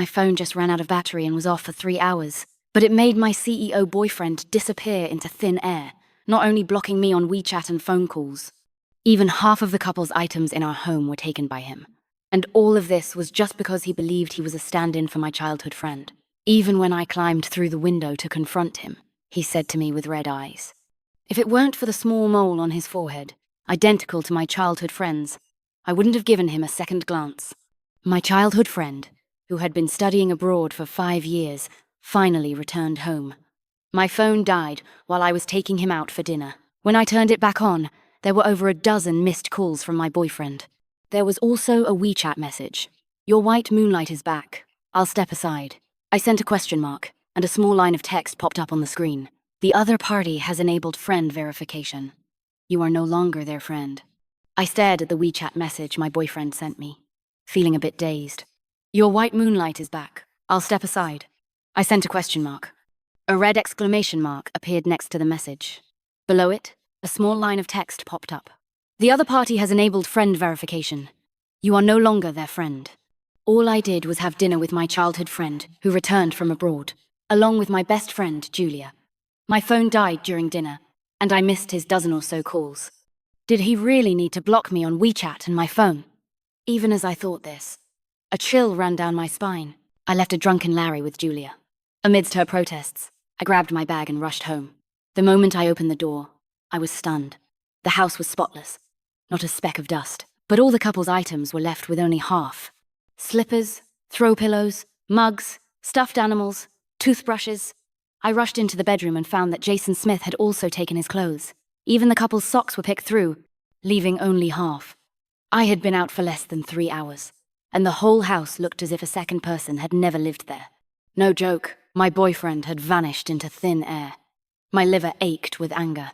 My phone just ran out of battery and was off for 3 hours. But it made my CEO boyfriend disappear into thin air, not only blocking me on WeChat and phone calls. Even half of the couple's items in our home were taken by him. And all of this was just because he believed he was a stand-in for my childhood friend. Even when I climbed through the window to confront him, he said to me with red eyes, "If it weren't for the small mole on his forehead, identical to my childhood friend's, I wouldn't have given him a second glance." My childhood friend, who had been studying abroad for 5 years, finally returned home. My phone died while I was taking him out for dinner. When I turned it back on, there were over a dozen missed calls from my boyfriend. There was also a WeChat message. "Your white moonlight is back. I'll step aside." I sent a question mark, and a small line of text popped up on the screen. "The other party has enabled friend verification. You are no longer their friend." I stared at the WeChat message my boyfriend sent me, feeling a bit dazed. "Your white moonlight is back. I'll step aside." I sent a question mark. A red exclamation mark appeared next to the message. Below it, a small line of text popped up. "The other party has enabled friend verification. You are no longer their friend." All I did was have dinner with my childhood friend, who returned from abroad, along with my best friend, Julia. My phone died during dinner, and I missed his dozen or so calls. Did he really need to block me on WeChat and my phone? Even as I thought this, a chill ran down my spine. I left a drunken Larry with Julia. Amidst her protests, I grabbed my bag and rushed home. The moment I opened the door, I was stunned. The house was spotless, not a speck of dust, but all the couple's items were left with only half. Slippers, throw pillows, mugs, stuffed animals, toothbrushes. I rushed into the bedroom and found that Jason Smith had also taken his clothes. Even the couple's socks were picked through, leaving only half. I had been out for less than 3 hours, and the whole house looked as if a second person had never lived there. No joke, my boyfriend had vanished into thin air. My liver ached with anger,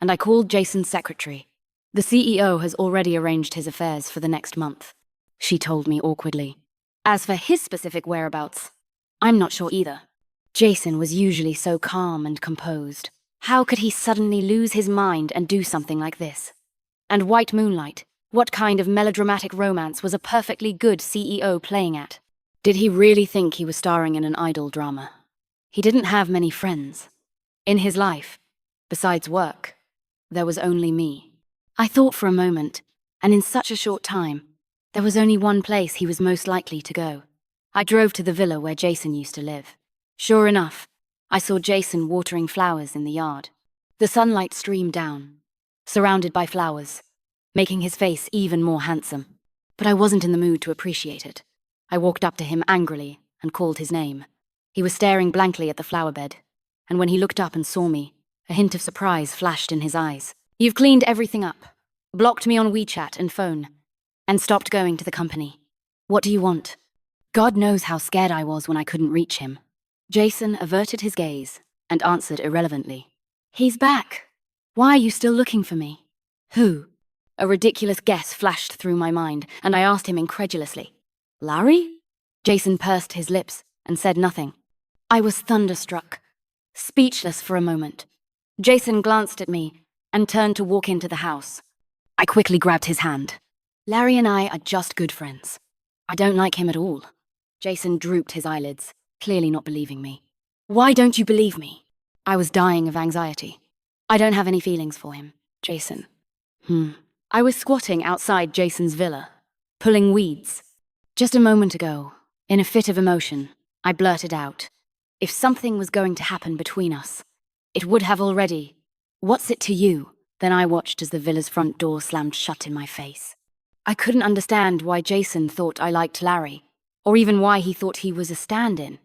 and I called Jason's secretary. "The CEO has already arranged his affairs for the next month," she told me awkwardly. "As for his specific whereabouts, I'm not sure either." Jason was usually so calm and composed. How could he suddenly lose his mind and do something like this? And White Moonlight, what kind of melodramatic romance was a perfectly good CEO playing at? Did he really think he was starring in an idol drama? He didn't have many friends. In his life, besides work, there was only me. I thought for a moment, and in such a short time, there was only one place he was most likely to go. I drove to the villa where Jason used to live. Sure enough, I saw Jason watering flowers in the yard. The sunlight streamed down, surrounded by flowers, making his face even more handsome. But I wasn't in the mood to appreciate it. I walked up to him angrily and called his name. He was staring blankly at the flower bed, and when he looked up and saw me, a hint of surprise flashed in his eyes. "You've cleaned everything up, blocked me on WeChat and phone, and stopped going to the company. What do you want?" God knows how scared I was when I couldn't reach him. Jason averted his gaze and answered irrelevantly. "He's back. Why are you still looking for me?" "Who?" A ridiculous guess flashed through my mind, and I asked him incredulously. "Larry?" Jason pursed his lips and said nothing. I was thunderstruck, speechless for a moment. Jason glanced at me and turned to walk into the house. I quickly grabbed his hand. "Larry and I are just good friends. I don't like him at all." Jason drooped his eyelids, clearly not believing me. "Why don't you believe me?" I was dying of anxiety. "I don't have any feelings for him, Jason." I was squatting outside Jason's villa, pulling weeds. Just a moment ago, in a fit of emotion, I blurted out, "If something was going to happen between us, it would have already. What's it to you?" Then I watched as the villa's front door slammed shut in my face. I couldn't understand why Jason thought I liked Larry, or even why he thought he was a stand-in.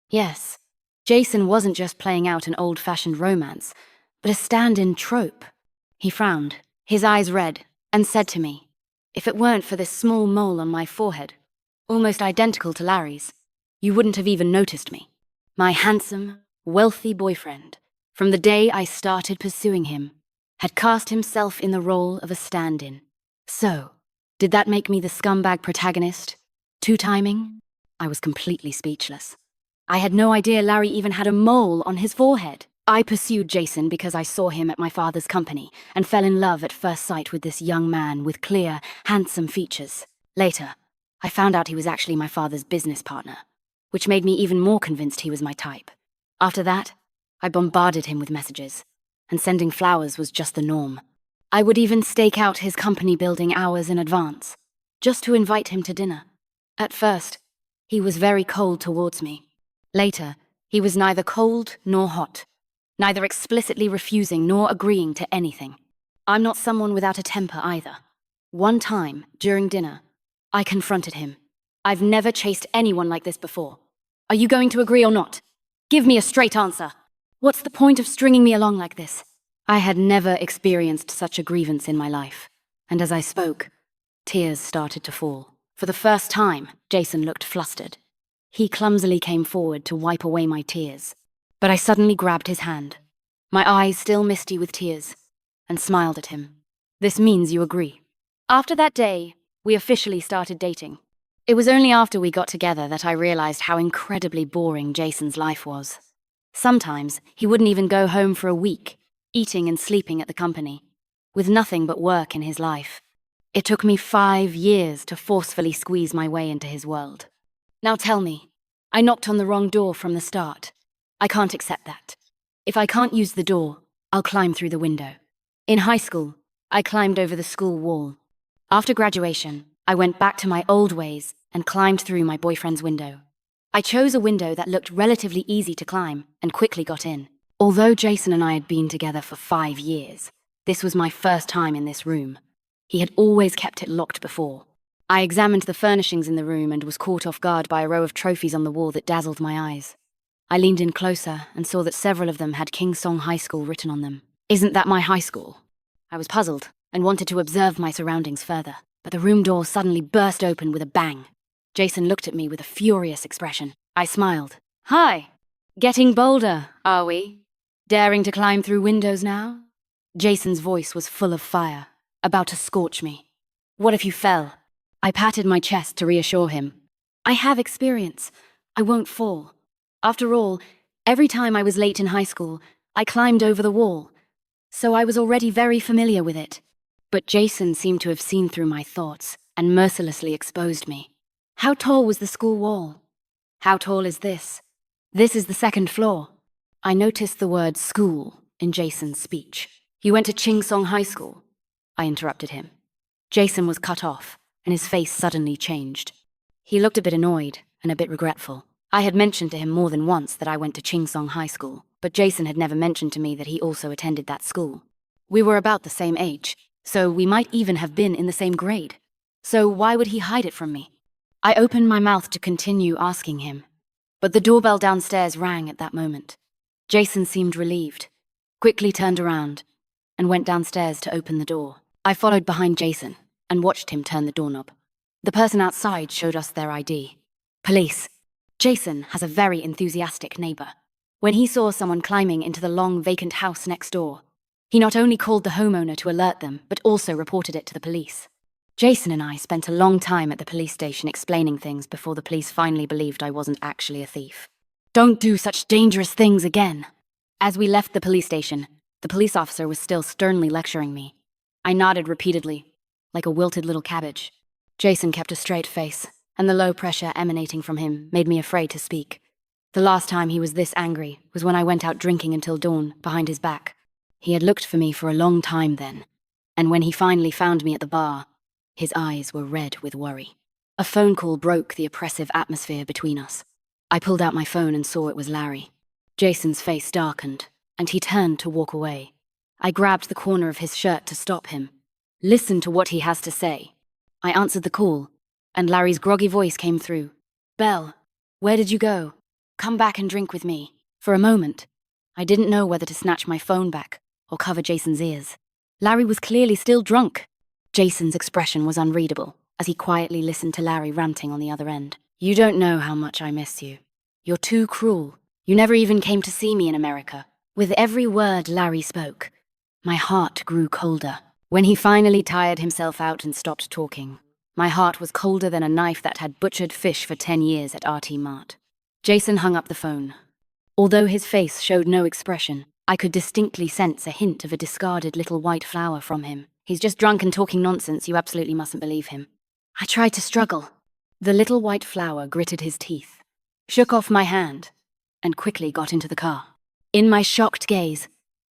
Yes, Jason wasn't just playing out an old-fashioned romance, but a stand-in trope. He frowned, his eyes red, and said to me, "If it weren't for this small mole on my forehead, almost identical to Larry's, you wouldn't have even noticed me." My handsome, wealthy boyfriend, from the day I started pursuing him, had cast himself in the role of a stand-in. So, did that make me the scumbag protagonist? Two-timing? I was completely speechless. I had no idea Larry even had a mole on his forehead. I pursued Jason because I saw him at my father's company and fell in love at first sight with this young man with clear, handsome features. Later, I found out he was actually my father's business partner. which made me even more convinced he was my type. After that, I bombarded him with messages, and sending flowers was just the norm. I would even stake out his company building hours in advance, just to invite him to dinner. At first, he was very cold towards me. Later, he was neither cold nor hot, neither explicitly refusing nor agreeing to anything. I'm not someone without a temper either. One time, during dinner, I confronted him. I've never chased anyone like this before. Are you going to agree or not? Give me a straight answer. What's the point of stringing me along like this? I had never experienced such a grievance in my life, and as I spoke, tears started to fall. For the first time, Jason looked flustered. He clumsily came forward to wipe away my tears, but I suddenly grabbed his hand, my eyes still misty with tears, and smiled at him. This means you agree. After that day, we officially started dating. It was only after we got together that I realized how incredibly boring Jason's life was. Sometimes he wouldn't even go home for a week, eating and sleeping at the company, with nothing but work in his life. It took me 5 years to forcefully squeeze my way into his world. Now tell me, I knocked on the wrong door from the start. I can't accept that. If I can't use the door, I'll climb through the window. In high school, I climbed over the school wall. After graduation, I went back to my old ways and climbed through my boyfriend's window. I chose a window that looked relatively easy to climb and quickly got in. Although Jason and I had been together for 5 years, this was my first time in this room. He had always kept it locked before. I examined the furnishings in the room and was caught off guard by a row of trophies on the wall that dazzled my eyes. I leaned in closer and saw that several of them had King Song High School written on them. Isn't that my high school? I was puzzled and wanted to observe my surroundings further, but the room door suddenly burst open with a bang. Jason looked at me with a furious expression. I smiled. Hi. Getting bolder, are we? Daring to climb through windows now? Jason's voice was full of fire, about to scorch me. What if you fell? I patted my chest to reassure him. I have experience. I won't fall. After all, every time I was late in high school, I climbed over the wall, so I was already very familiar with it. But Jason seemed to have seen through my thoughts and mercilessly exposed me. How tall was the school wall? How tall is this? This is the 2nd floor. I noticed the word school in Jason's speech. You went to Ching Song High School? I interrupted him. Jason was cut off, and his face suddenly changed. He looked a bit annoyed and a bit regretful. I had mentioned to him more than once that I went to Ching Song High School, but Jason had never mentioned to me that he also attended that school. We were about the same age, so we might even have been in the same grade. So why would he hide it from me? I opened my mouth to continue asking him, but the doorbell downstairs rang at that moment. Jason seemed relieved, quickly turned around, and went downstairs to open the door. I followed behind Jason and watched him turn the doorknob. The person outside showed us their ID. Police. Jason has a very enthusiastic neighbor. When he saw someone climbing into the long vacant house next door, he not only called the homeowner to alert them, but also reported it to the police. Jason and I spent a long time at the police station explaining things before the police finally believed I wasn't actually a thief. Don't do such dangerous things again. As we left the police station, the police officer was still sternly lecturing me. I nodded repeatedly, like a wilted little cabbage. Jason kept a straight face, and the low pressure emanating from him made me afraid to speak. The last time he was this angry was when I went out drinking until dawn behind his back. He had looked for me for a long time then, and when he finally found me at the bar, his eyes were red with worry. A phone call broke the oppressive atmosphere between us. I pulled out my phone and saw it was Larry. Jason's face darkened, and he turned to walk away. I grabbed the corner of his shirt to stop him. Listen to what he has to say. I answered the call, and Larry's groggy voice came through. Belle, where did you go? Come back and drink with me. For a moment, I didn't know whether to snatch my phone back or cover Jason's ears. Larry was clearly still drunk. Jason's expression was unreadable as he quietly listened to Larry ranting on the other end. You don't know how much I miss you. You're too cruel. You never even came to see me in America. With every word Larry spoke, my heart grew colder. When he finally tired himself out and stopped talking, my heart was colder than a knife that had butchered fish for 10 years at RT Mart. Jason hung up the phone. Although his face showed no expression, I could distinctly sense a hint of a discarded little white flower from him. He's just drunk and talking nonsense, you absolutely mustn't believe him. I tried to struggle. The little white flower gritted his teeth. shook off my hand, and quickly got into the car. In my shocked gaze,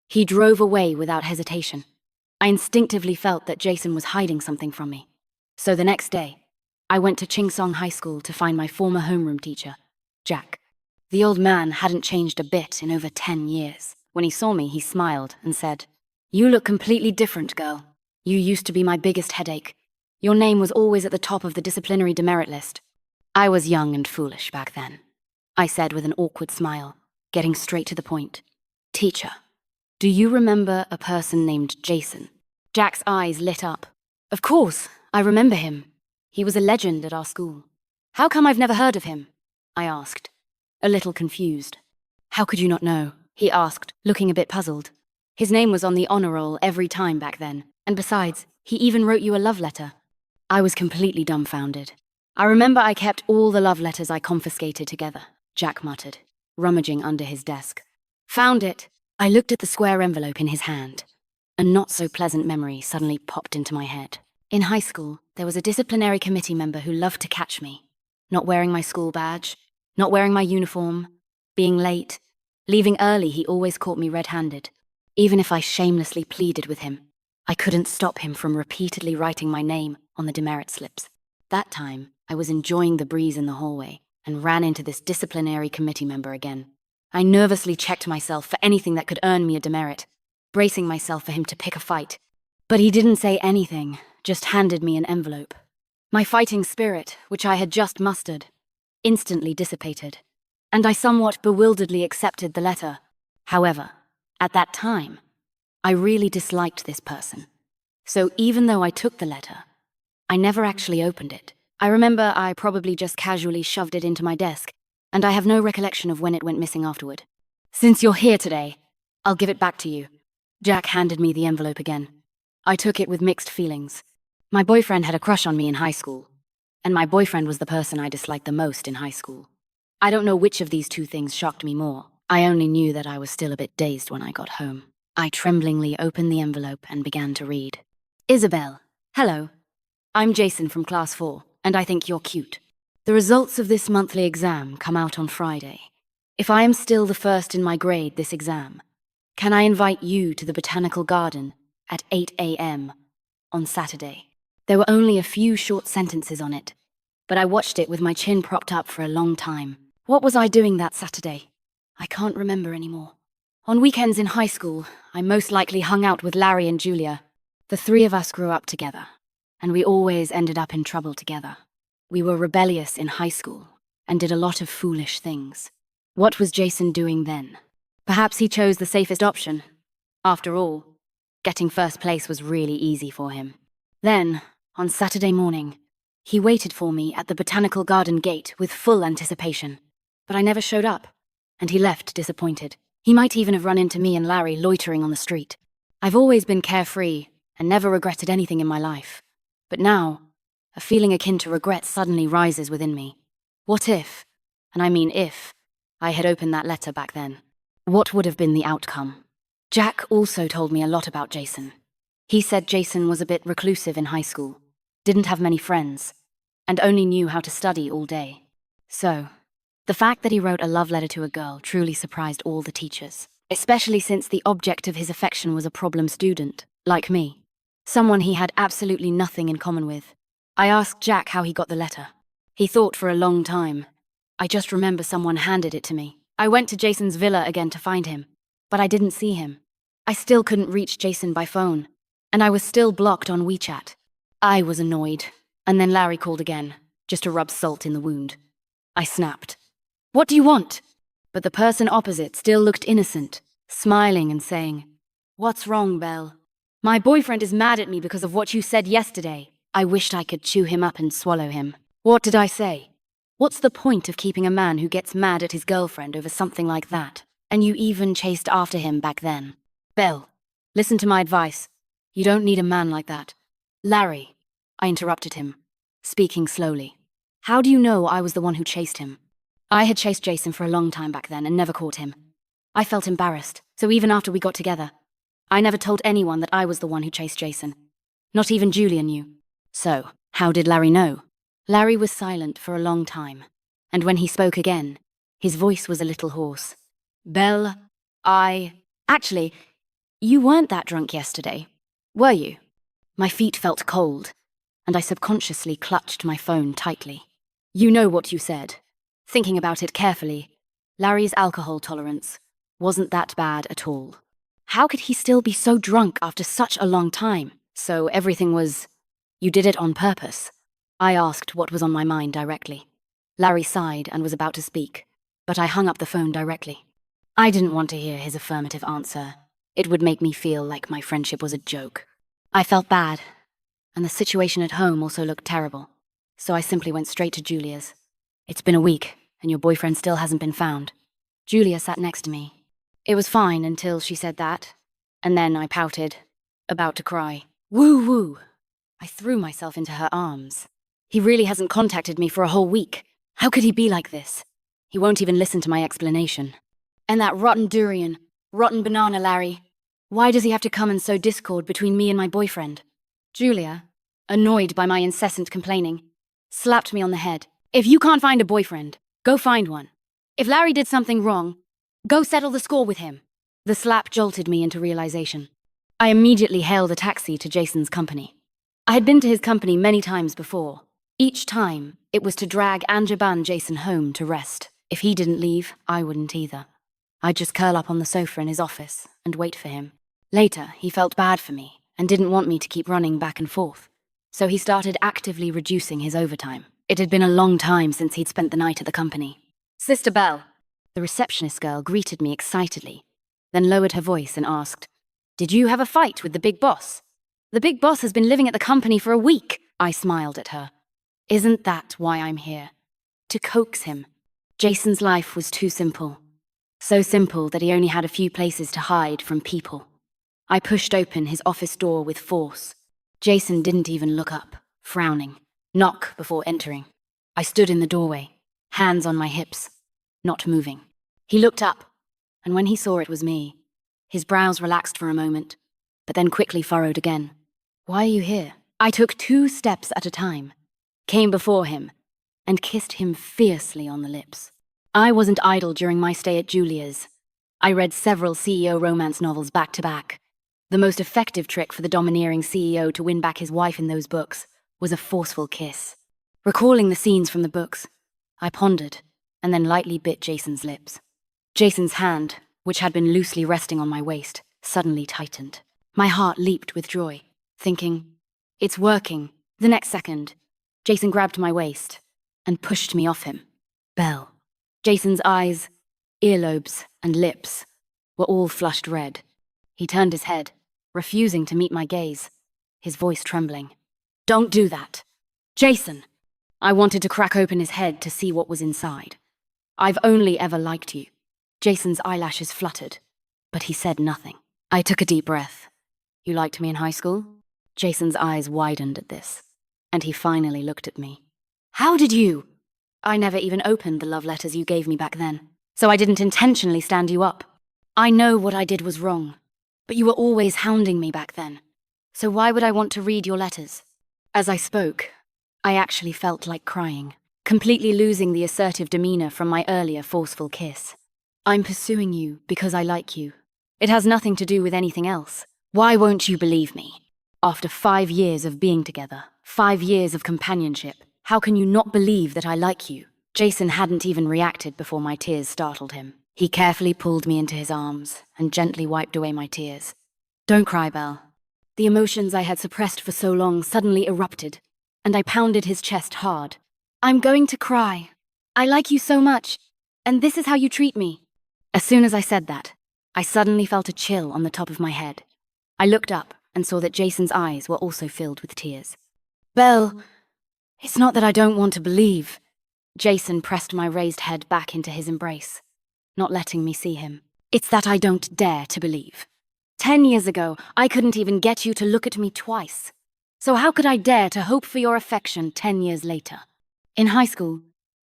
he drove away without hesitation. I instinctively felt that Jason was hiding something from me. So the next day, I went to Chingsong High School to find my former homeroom teacher, Jack. The old man hadn't changed a bit in over 10 years. When he saw me, he smiled and said, "You look completely different, girl. You used to be my biggest headache. Your name was always at the top of the disciplinary demerit list." I was young and foolish back then, I said with an awkward smile, getting straight to the point. "Teacher, do you remember a person named Jason?" Jack's eyes lit up. "Of course, I remember him. He was a legend at our school." "How come I've never heard of him?" I asked, a little confused. "How could you not know?" he asked, looking a bit puzzled. "His name was on the honor roll every time back then, and besides, he even wrote you a love letter." I was completely dumbfounded. "I remember I kept all the love letters I confiscated together," Jack muttered, rummaging under his desk. "Found it." I looked at the square envelope in his hand. A not-so-pleasant memory suddenly popped into my head. In high school, there was a disciplinary committee member who loved to catch me. Not wearing my school badge, not wearing my uniform, being late, leaving early. He always caught me red-handed. Even if I shamelessly pleaded with him, I couldn't stop him from repeatedly writing my name on the demerit slips. That time, I was enjoying the breeze in the hallway and ran into this disciplinary committee member again. I nervously checked myself for anything that could earn me a demerit, bracing myself for him to pick a fight. But he didn't say anything, just handed me an envelope. My fighting spirit, which I had just mustered, instantly dissipated, and I somewhat bewilderedly accepted the letter. However, at that time, I really disliked this person. So even though I took the letter, I never actually opened it. I remember I probably just casually shoved it into my desk, and I have no recollection of when it went missing afterward. "Since you're here today, I'll give it back to you." Jack handed me the envelope again. I took it with mixed feelings. My boyfriend had a crush on me in high school, and my boyfriend was the person I disliked the most in high school. I don't know which of these two things shocked me more. I only knew that I was still a bit dazed when I got home. I tremblingly opened the envelope and began to read. "Isabel, hello. I'm Jason from Class 4, and I think you're cute. The results of this monthly exam come out on Friday. If I am still the first in my grade this exam, can I invite you to the Botanical Garden at 8 a.m. on Saturday?" There were only a few short sentences on it, but I watched it with my chin propped up for a long time. What was I doing that Saturday? I can't remember anymore. On weekends in high school, I most likely hung out with Larry and Julia. The three of us grew up together, and we always ended up in trouble together. We were rebellious in high school and did a lot of foolish things. What was Jason doing then? Perhaps he chose the safest option. After all, getting first place was really easy for him. Then, on Saturday morning, he waited for me at the Botanical Garden gate with full anticipation. But I never showed up, and he left disappointed. He might even have run into me and Larry loitering on the street. I've always been carefree and never regretted anything in my life. But now, a feeling akin to regret suddenly rises within me. What if, and I mean if, I had opened that letter back then? What would have been the outcome? Jack also told me a lot about Jason. He said Jason was a bit reclusive in high school, didn't have many friends, and only knew how to study all day. So, the fact that he wrote a love letter to a girl truly surprised all the teachers, especially since the object of his affection was a problem student, like me, someone he had absolutely nothing in common with. I asked Jack how he got the letter. He thought for a long time. "I just remember someone handed it to me. I went to Jason's villa again to find him, but I didn't see him. I still couldn't reach Jason by phone, and I was still blocked on WeChat." I was annoyed, and then Larry called again, just to rub salt in the wound. I snapped. "What do you want?" But the person opposite still looked innocent, smiling and saying, "What's wrong, Belle? My boyfriend is mad at me because of what you said yesterday." I wished I could chew him up and swallow him. What did I say? What's the point of keeping a man who gets mad at his girlfriend over something like that? And you even chased after him back then. Belle, listen to my advice. You don't need a man like that. Larry, I interrupted him, speaking slowly. How do you know I was the one who chased him? I had chased Jason for a long time back then and never caught him. I felt embarrassed, so even after we got together, I never told anyone that I was the one who chased Jason. Not even Julia knew. So, how did Larry know? Larry was silent for a long time. And when he spoke again, his voice was a little hoarse. Belle, Actually, you weren't that drunk yesterday, were you? My feet felt cold, and I subconsciously clutched my phone tightly. You know what you said. Thinking about it carefully, Larry's alcohol tolerance wasn't that bad at all. How could he still be so drunk after such a long time? So everything was... You did it on purpose? I asked what was on my mind directly. Larry sighed and was about to speak, but I hung up the phone directly. I didn't want to hear his affirmative answer. It would make me feel like my friendship was a joke. I felt bad, and the situation at home also looked terrible, so I simply went straight to Julia's. It's been a week, and your boyfriend still hasn't been found. Julia sat next to me. It was fine until she said that, and then I pouted, about to cry. Woo-woo! I threw myself into her arms. He really hasn't contacted me for a whole week. How could he be like this? He won't even listen to my explanation. And that rotten durian, rotten banana, Larry. Why does he have to come and sow discord between me and my boyfriend? Julia, annoyed by my incessant complaining, slapped me on the head. If you can't find a boyfriend, go find one. If Larry did something wrong, go settle the score with him. The slap jolted me into realization. I immediately hailed a taxi to Jason's company. I had been to his company many times before. Each time, it was to drag Anjaban Jason home to rest. If he didn't leave, I wouldn't either. I'd just curl up on the sofa in his office and wait for him. Later, he felt bad for me and didn't want me to keep running back and forth. So he started actively reducing his overtime. It had been a long time since he'd spent the night at the company. Sister Belle, the receptionist girl greeted me excitedly, then lowered her voice and asked, Did you have a fight with the big boss? The big boss has been living at the company for a week. I smiled at her. Isn't that why I'm here? To coax him. Jason's life was too simple. So simple that he only had a few places to hide from people. I pushed open his office door with force. Jason didn't even look up, frowning. Knock before entering. I stood in the doorway, hands on my hips, not moving. He looked up, and when he saw it was me, his brows relaxed for a moment, but then quickly furrowed again. Why are you here? I took 2 steps at a time, came before him, and kissed him fiercely on the lips. I wasn't idle during my stay at Julia's. I read several CEO romance novels back to back. The most effective trick for the domineering CEO to win back his wife in those books was a forceful kiss. Recalling the scenes from the books, I pondered, and then lightly bit Jason's lips. Jason's hand, which had been loosely resting on my waist, suddenly tightened. My heart leaped with joy, thinking, it's working. The next second, Jason grabbed my waist and pushed me off him. Belle. Jason's eyes, earlobes, and lips were all flushed red. He turned his head, refusing to meet my gaze, his voice trembling. Don't do that. Jason! I wanted to crack open his head to see what was inside. I've only ever liked you. Jason's eyelashes fluttered, but he said nothing. I took a deep breath. You liked me in high school? Jason's eyes widened at this, and he finally looked at me. How did you? I never even opened the love letters you gave me back then, so I didn't intentionally stand you up. I know what I did was wrong, but you were always hounding me back then, so why would I want to read your letters? As I spoke, I actually felt like crying, completely losing the assertive demeanor from my earlier forceful kiss. I'm pursuing you because I like you. It has nothing to do with anything else. Why won't you believe me? After 5 years of being together, 5 years of companionship, how can you not believe that I like you? Jason hadn't even reacted before my tears startled him. He carefully pulled me into his arms and gently wiped away my tears. Don't cry, Belle. The emotions I had suppressed for so long suddenly erupted, and I pounded his chest hard. I'm going to cry. I like you so much, and this is how you treat me. As soon as I said that, I suddenly felt a chill on the top of my head. I looked up and saw that Jason's eyes were also filled with tears. Belle, it's not that I don't want to believe. Jason pressed my raised head back into his embrace, not letting me see him. It's that I don't dare to believe. 10 years ago, I couldn't even get you to look at me twice. So how could I dare to hope for your affection 10 years later? In high school,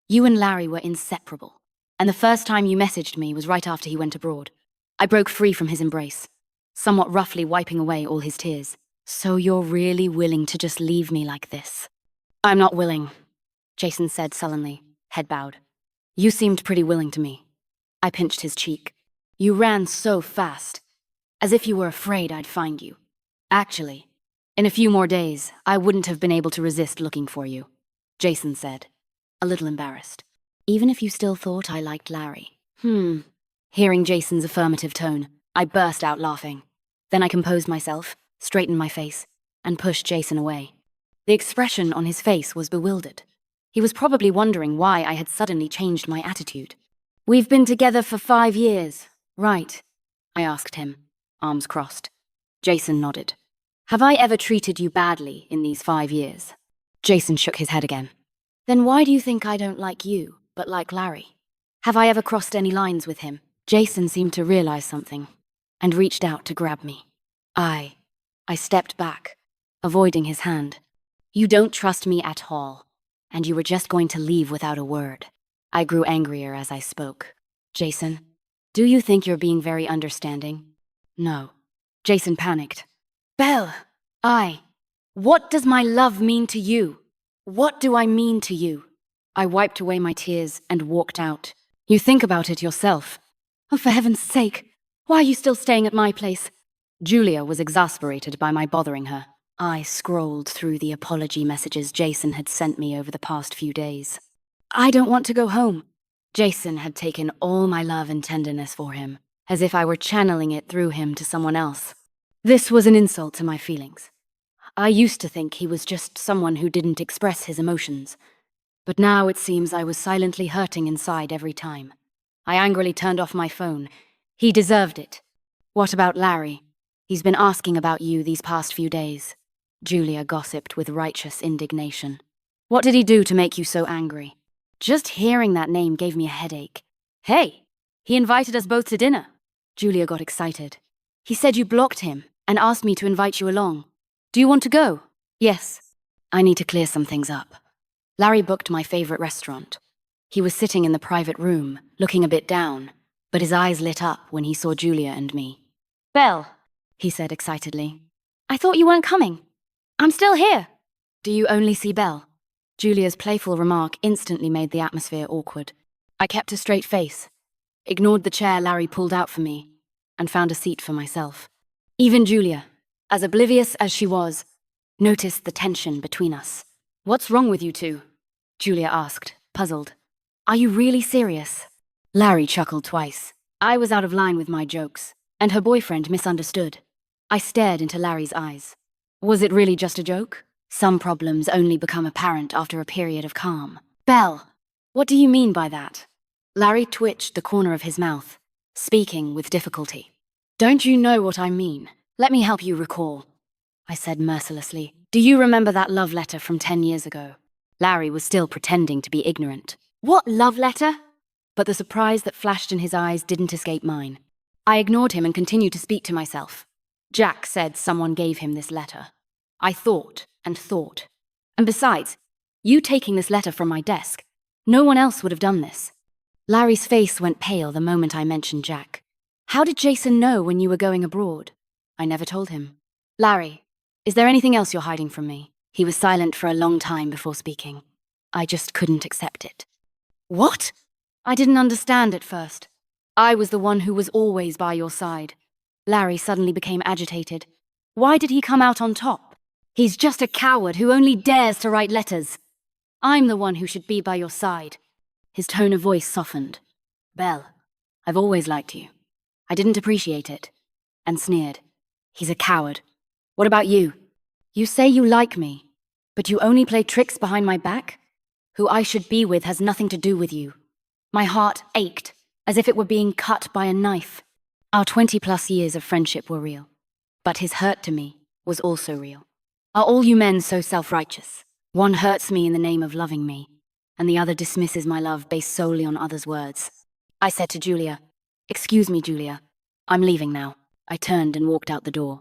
you and Larry were inseparable, and the first time you messaged me was right after he went abroad. I broke free from his embrace, somewhat roughly wiping away all his tears. So you're really willing to just leave me like this? I'm not willing, Jason said sullenly, head bowed. You seemed pretty willing to me. I pinched his cheek. You ran so fast, as if you were afraid I'd find you. Actually, in a few more days, I wouldn't have been able to resist looking for you, Jason said, a little embarrassed. Even if you still thought I liked Larry. Hearing Jason's affirmative tone, I burst out laughing. Then I composed myself, straightened my face, and pushed Jason away. The expression on his face was bewildered. He was probably wondering why I had suddenly changed my attitude. We've been together for 5 years, right? I asked him, arms crossed. Jason nodded. Have I ever treated you badly in these 5 years? Jason shook his head again. Then why do you think I don't like you, but like Larry? Have I ever crossed any lines with him? Jason seemed to realize something, and reached out to grab me. I stepped back, avoiding his hand. You don't trust me at all, and you were just going to leave without a word. I grew angrier as I spoke. Jason, do you think you're being very understanding? No. Jason panicked. Belle, what does my love mean to you? What do I mean to you? I wiped away my tears and walked out. You think about it yourself. Oh, for heaven's sake, why are you still staying at my place? Julia was exasperated by my bothering her. I scrolled through the apology messages Jason had sent me over the past few days. I don't want to go home. Jason had taken all my love and tenderness for him, as if I were channeling it through him to someone else. This was an insult to my feelings. I used to think he was just someone who didn't express his emotions, but now it seems I was silently hurting inside every time. I angrily turned off my phone. He deserved it. What about Larry? He's been asking about you these past few days. Julia gossiped with righteous indignation. What did he do to make you so angry? Just hearing that name gave me a headache. Hey, he invited us both to dinner. Julia got excited. He said you blocked him and asked me to invite you along. Do you want to go? Yes. I need to clear some things up. Larry booked my favorite restaurant. He was sitting in the private room, looking a bit down, but his eyes lit up when he saw Julia and me. Belle, he said excitedly. I thought you weren't coming. I'm still here. Do you only see Belle? Julia's playful remark instantly made the atmosphere awkward. I kept a straight face, ignored the chair Larry pulled out for me, and found a seat for myself. Even Julia, as oblivious as she was, noticed the tension between us. What's wrong with you two? Julia asked, puzzled. Are you really serious? Larry chuckled twice. I was out of line with my jokes, and her boyfriend misunderstood. I stared into Larry's eyes. Was it really just a joke? Some problems only become apparent after a period of calm. Belle, what do you mean by that? Larry twitched the corner of his mouth, speaking with difficulty. Don't you know what I mean? Let me help you recall, I said mercilessly. Do you remember that love letter from 10 years ago? Larry was still pretending to be ignorant. What love letter? But the surprise that flashed in his eyes didn't escape mine. I ignored him and continued to speak to myself. Jack said someone gave him this letter. I thought and thought. And besides, you taking this letter from my desk, no one else would have done this. Larry's face went pale the moment I mentioned Jack. How did Jason know when you were going abroad? I never told him. Larry, is there anything else you're hiding from me? He was silent for a long time before speaking. I just couldn't accept it. What? I didn't understand at first. I was the one who was always by your side. Larry suddenly became agitated. Why did he come out on top? He's just a coward who only dares to write letters. I'm the one who should be by your side. His tone of voice softened. Belle, I've always liked you. I didn't appreciate it. And sneered. He's a coward. What about you? You say you like me, but you only play tricks behind my back? Who I should be with has nothing to do with you. My heart ached, as if it were being cut by a knife. Our 20+ years of friendship were real, but his hurt to me was also real. Are all you men so self-righteous? One hurts me in the name of loving me, and the other dismisses my love based solely on others' words. I said to Julia, Excuse me, Julia. I'm leaving now. I turned and walked out the door.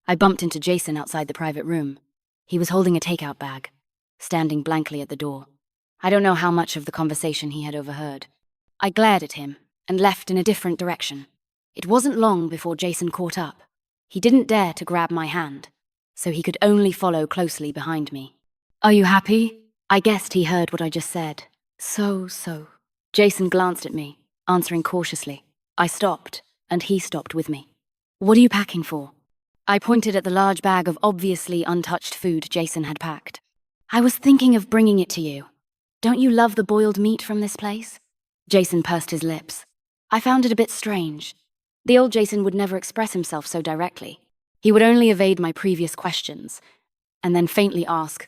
I bumped into Jason outside the private room. He was holding a takeout bag, standing blankly at the door. I don't know how much of the conversation he had overheard. I glared at him and left in a different direction. It wasn't long before Jason caught up. He didn't dare to grab my hand, so he could only follow closely behind me. Are you happy? I guessed he heard what I just said. So. Jason glanced at me, answering cautiously. I stopped, and he stopped with me. What are you packing for? I pointed at the large bag of obviously untouched food Jason had packed. I was thinking of bringing it to you. Don't you love the boiled meat from this place? Jason pursed his lips. I found it a bit strange. The old Jason would never express himself so directly. He would only evade my previous questions, and then faintly ask,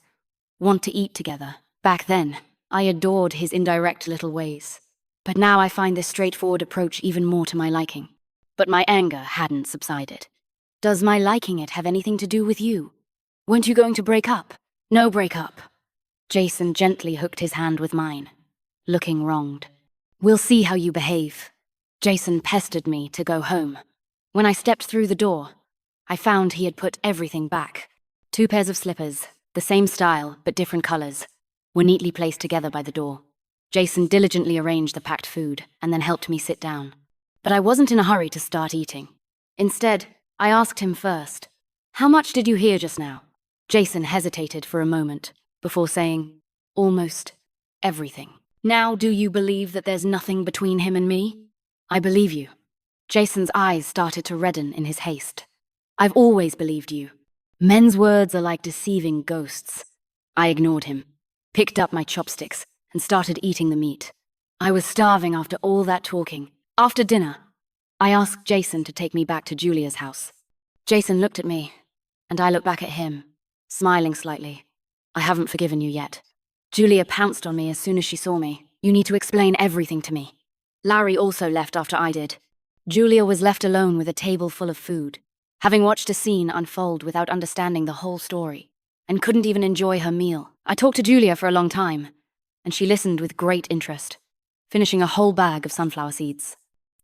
"Want to eat together?" Back then, I adored his indirect little ways. But now I find this straightforward approach even more to my liking. But my anger hadn't subsided. Does my liking it have anything to do with you? Weren't you going to break up? No break up. Jason gently hooked his hand with mine, looking wronged. We'll see how you behave. Jason pestered me to go home. When I stepped through the door, I found he had put everything back. 2 pairs of slippers, the same style but different colors, were neatly placed together by the door. Jason diligently arranged the packed food and then helped me sit down. But I wasn't in a hurry to start eating. Instead, I asked him first, "How much did you hear just now?" Jason hesitated for a moment before saying, "Almost everything." Now do you believe that there's nothing between him and me? I believe you. Jason's eyes started to redden in his haste. I've always believed you. Men's words are like deceiving ghosts. I ignored him, picked up my chopsticks, and started eating the meat. I was starving after all that talking. After dinner, I asked Jason to take me back to Julia's house. Jason looked at me, and I looked back at him, smiling slightly. I haven't forgiven you yet. Julia pounced on me as soon as she saw me. You need to explain everything to me. Larry also left after I did. Julia was left alone with a table full of food, having watched a scene unfold without understanding the whole story, and couldn't even enjoy her meal. I talked to Julia for a long time, and she listened with great interest, finishing a whole bag of sunflower seeds.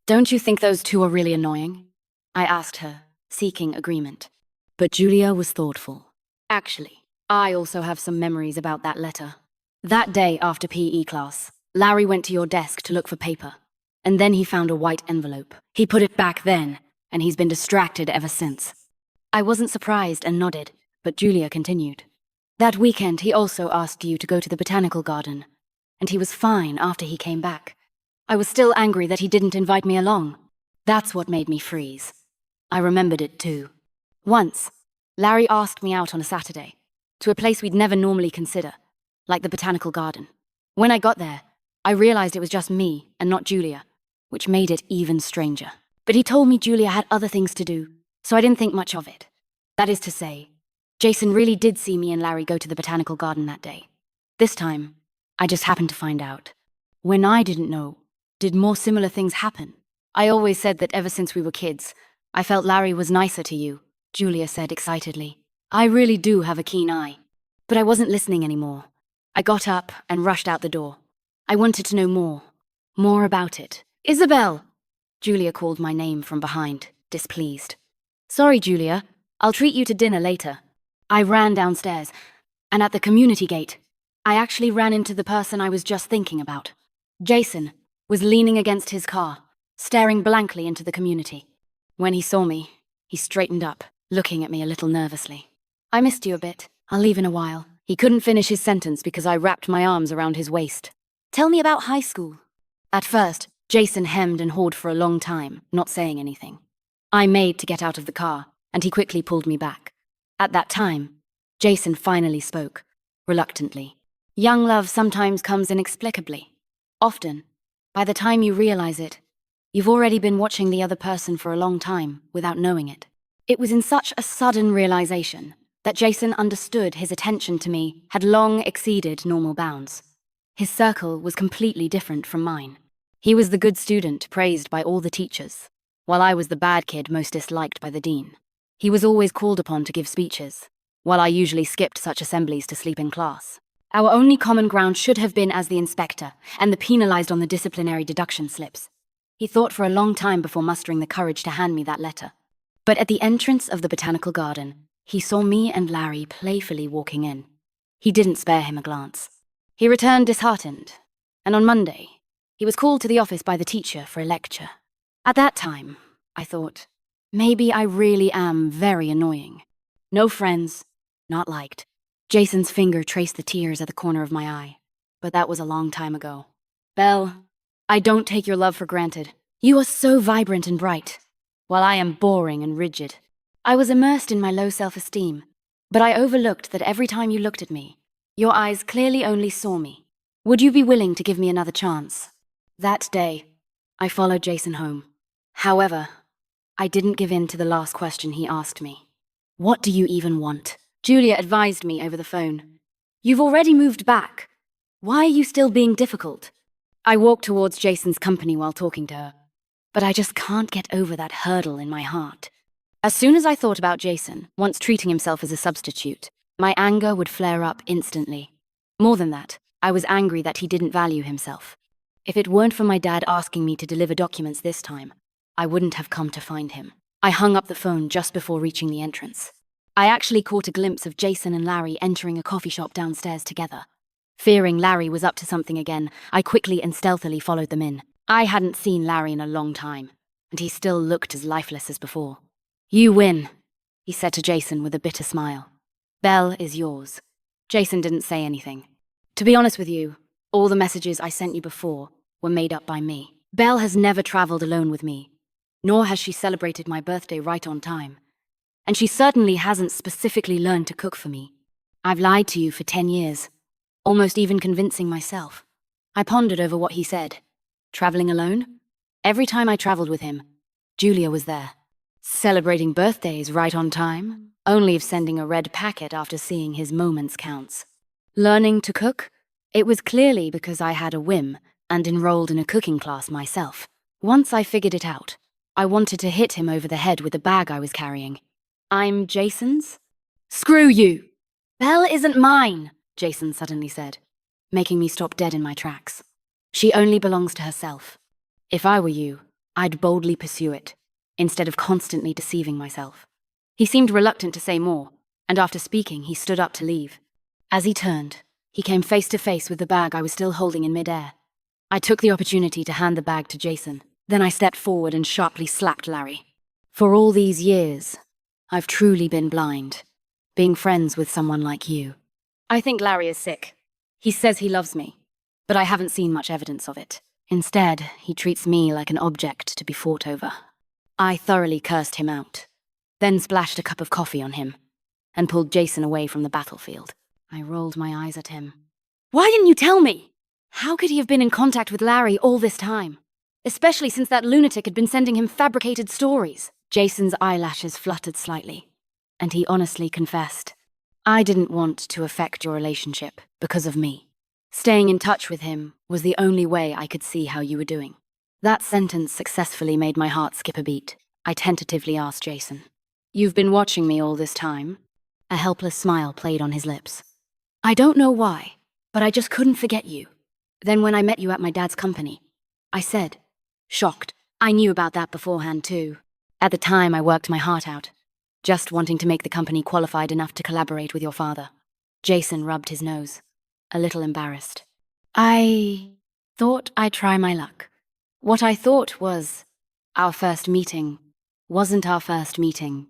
Don't you think those two are really annoying? I asked her, seeking agreement. But Julia was thoughtful. Actually, I also have some memories about that letter. That day after PE class, Larry went to your desk to look for paper, and then he found a white envelope. He put it back then, and he's been distracted ever since. I wasn't surprised and nodded, but Julia continued. That weekend he also asked you to go to the botanical garden, and he was fine after he came back. I was still angry that he didn't invite me along. That's what made me freeze. I remembered it too. Once, Larry asked me out on a Saturday, to a place we'd never normally consider, like the botanical garden. When I got there, I realized it was just me and not Julia, which made it even stranger. But he told me Julia had other things to do, so I didn't think much of it. That is to say, Jason really did see me and Larry go to the botanical garden that day. This time, I just happened to find out. When I didn't know, did more similar things happen? I always said that ever since we were kids, I felt Larry was nicer to you, Julia said excitedly. I really do have a keen eye. But I wasn't listening anymore. I got up and rushed out the door. I wanted to know more about it. Isabel! Julia called my name from behind, displeased. Sorry, Julia. I'll treat you to dinner later. I ran downstairs, and at the community gate, I actually ran into the person I was just thinking about. Jason was leaning against his car, staring blankly into the community. When he saw me, he straightened up, looking at me a little nervously. I missed you a bit. I'll leave in a while. He couldn't finish his sentence because I wrapped my arms around his waist. Tell me about high school. At first, Jason hemmed and hawed for a long time, not saying anything. I made to get out of the car, and he quickly pulled me back. At that time, Jason finally spoke, reluctantly. Young love sometimes comes inexplicably. Often, by the time you realize it, you've already been watching the other person for a long time without knowing it. It was in such a sudden realization that Jason understood his attention to me had long exceeded normal bounds. His circle was completely different from mine. He was the good student praised by all the teachers, while I was the bad kid most disliked by the dean. He was always called upon to give speeches, while I usually skipped such assemblies to sleep in class. Our only common ground should have been as the inspector and the penalized on the disciplinary deduction slips. He thought for a long time before mustering the courage to hand me that letter. But at the entrance of the botanical garden, he saw me and Larry playfully walking in. He didn't spare him a glance. He returned disheartened, and on Monday, he was called to the office by the teacher for a lecture. At that time, I thought, maybe I really am very annoying. No friends, not liked. Jason's finger traced the tears at the corner of my eye, but that was a long time ago. Belle, I don't take your love for granted. You are so vibrant and bright, while I am boring and rigid. I was immersed in my low self-esteem, but I overlooked that every time you looked at me, your eyes clearly only saw me. Would you be willing to give me another chance? That day, I followed Jason home. However, I didn't give in to the last question he asked me. What do you even want? Julia advised me over the phone. You've already moved back. Why are you still being difficult? I walked towards Jason's company while talking to her, but I just can't get over that hurdle in my heart. As soon as I thought about Jason, once treating himself as a substitute, my anger would flare up instantly. More than that, I was angry that he didn't value himself. If it weren't for my dad asking me to deliver documents this time, I wouldn't have come to find him. I hung up the phone just before reaching the entrance. I actually caught a glimpse of Jason and Larry entering a coffee shop downstairs together. Fearing Larry was up to something again, I quickly and stealthily followed them in. I hadn't seen Larry in a long time, and he still looked as lifeless as before. You win, he said to Jason with a bitter smile. Belle is yours. Jason didn't say anything. To be honest with you, all the messages I sent you before were made up by me. Belle has never traveled alone with me, nor has she celebrated my birthday right on time. And she certainly hasn't specifically learned to cook for me. I've lied to you for 10 years, almost even convincing myself. I pondered over what he said. Traveling alone? Every time I traveled with him, Julia was there. Celebrating birthdays right on time, only if sending a red packet after seeing his moments counts. Learning to cook? It was clearly because I had a whim and enrolled in a cooking class myself. Once I figured it out, I wanted to hit him over the head with the bag I was carrying. I'm Jason's? Screw you! Belle isn't mine, Jason suddenly said, making me stop dead in my tracks. She only belongs to herself. If I were you, I'd boldly pursue it, instead of constantly deceiving myself. He seemed reluctant to say more, and after speaking, he stood up to leave. As he turned, he came face to face with the bag I was still holding in midair. I took the opportunity to hand the bag to Jason. Then I stepped forward and sharply slapped Larry. For all these years, I've truly been blind, being friends with someone like you. I think Larry is sick. He says he loves me, but I haven't seen much evidence of it. Instead, he treats me like an object to be fought over. I thoroughly cursed him out, then splashed a cup of coffee on him, and pulled Jason away from the battlefield. I rolled my eyes at him. Why didn't you tell me? How could he have been in contact with Larry all this time? Especially since that lunatic had been sending him fabricated stories. Jason's eyelashes fluttered slightly, and he honestly confessed. I didn't want to affect your relationship because of me. Staying in touch with him was the only way I could see how you were doing. That sentence successfully made my heart skip a beat. I tentatively asked Jason, You've been watching me all this time? A helpless smile played on his lips. I don't know why, but I just couldn't forget you. Then when I met you at my dad's company, I said, shocked. I knew about that beforehand too. At the time, I worked my heart out, just wanting to make the company qualified enough to collaborate with your father. Jason rubbed his nose, a little embarrassed. I thought I'd try my luck. What I thought was our first meeting wasn't our first meeting,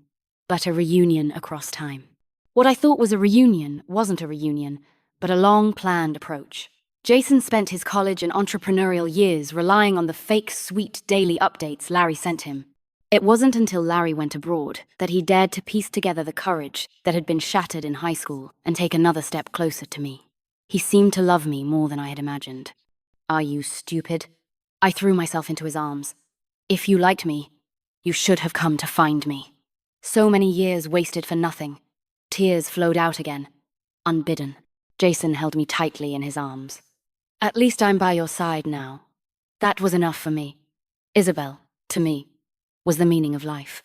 but a reunion across time. What I thought was a reunion wasn't a reunion, but a long-planned approach. Jason spent his college and entrepreneurial years relying on the fake, sweet daily updates Larry sent him. It wasn't until Larry went abroad that he dared to piece together the courage that had been shattered in high school and take another step closer to me. He seemed to love me more than I had imagined. Are you stupid? I threw myself into his arms. If you liked me, you should have come to find me. So many years wasted for nothing. Tears flowed out again, unbidden. Jason held me tightly in his arms. At least I'm by your side now. That was enough for me. Isabel, to me, was the meaning of life.